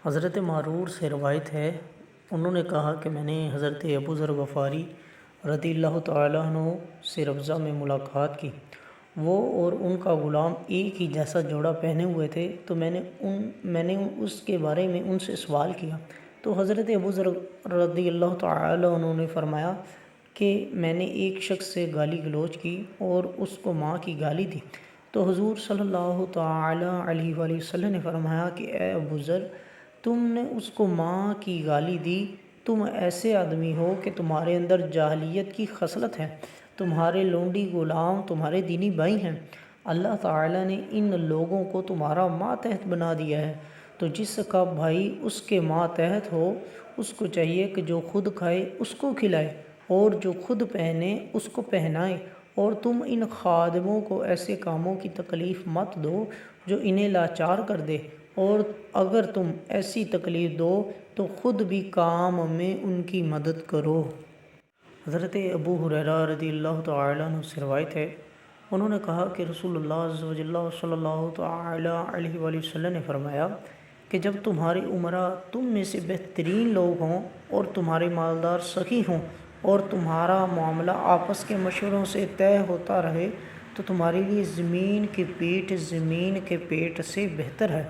حضرت معرور سے روایت ہے، انہوں نے کہا کہ میں نے حضرت ابو ذر غفاری رضی اللہ تعالیٰ عنہ سے روضہ میں ملاقات کی۔ وہ اور ان کا غلام ایک ہی جیسا جوڑا پہنے ہوئے تھے، تو میں نے اس کے بارے میں ان سے سوال کیا، تو حضرت ابو ذر رضی اللہ تعالیٰ عنہ نے فرمایا کہ میں نے ایک شخص سے گالی گلوچ کی اور اس کو ماں کی گالی دی، تو حضور صلی اللہ تعالیٰ علیہ وآلہ وسلم نے فرمایا کہ اے ابو ذر، تم نے اس کو ماں کی گالی دی، تم ایسے آدمی ہو کہ تمہارے اندر جاہلیت کی خصلت ہے، تمہارے لونڈی غلام تمہارے دینی بھائی ہیں، اللہ تعالیٰ نے ان لوگوں کو تمہارا ماتحت بنا دیا ہے، تو جس کا بھائی اس کے ماتحت ہو اس کو چاہیے کہ جو خود کھائے اس کو کھلائے اور جو خود پہنے اس کو پہنائے، اور تم ان خادموں کو ایسے کاموں کی تکلیف مت دو جو انہیں لاچار کر دے، اور اگر تم ایسی تکلیف دو تو خود بھی کام میں ان کی مدد کرو۔ حضرت ابو ہریرہ رضی اللہ تعالیٰ عنہ سے روایت ہے، انہوں نے کہا کہ رسول اللہ صلی اللہ تعالیٰ علیہ وآلہ وسلم نے فرمایا کہ جب تمہارے امراء تم میں سے بہترین لوگ ہوں اور تمہارے مالدار سخی ہوں اور تمہارا معاملہ آپس کے مشوروں سے طے ہوتا رہے تو تمہارے لیے زمین کی پیٹھ زمین کے پیٹ سے بہتر ہے،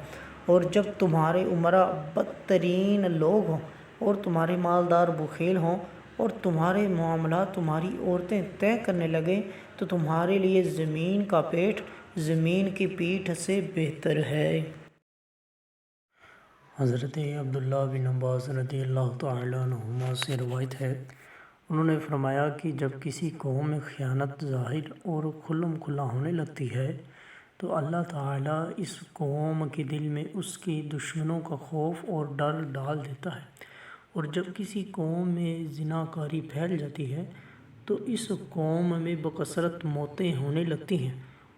اور جب تمہارے امراء بدترین لوگ ہوں اور تمہارے مالدار بخیل ہوں اور تمہارے معاملات تمہاری عورتیں طے کرنے لگیں تو تمہارے لیے زمین کا پیٹ زمین کی پیٹھ سے بہتر ہے۔ حضرت عبداللہ بن عباس رضی اللہ تعالیٰ عنہما سے روایت ہے، انہوں نے فرمایا کہ جب کسی قوم میں خیانت ظاہر اور کھلم کھلا ہونے لگتی ہے تو اللہ تعالیٰ اس قوم کے دل میں اس کے دشمنوں کا خوف اور ڈر ڈال دیتا ہے، اور جب کسی قوم میں زنا کاری پھیل جاتی ہے تو اس قوم میں بکثرت موتیں ہونے لگتی ہیں،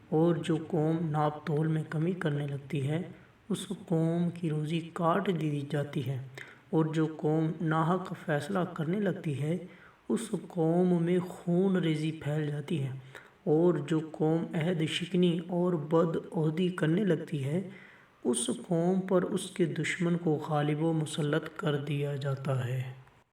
اور جو قوم ناپ تول میں کمی کرنے لگتی ہے اس قوم کی روزی کاٹ دی جاتی ہے، اور جو قوم ناحق فیصلہ کرنے لگتی ہے اس قوم میں خون ریزی پھیل جاتی ہے، اور جو قوم عہد شکنی اور بدعہدی کرنے لگتی ہے اس قوم پر اس کے دشمن کو غالب و مسلط کر دیا جاتا ہے۔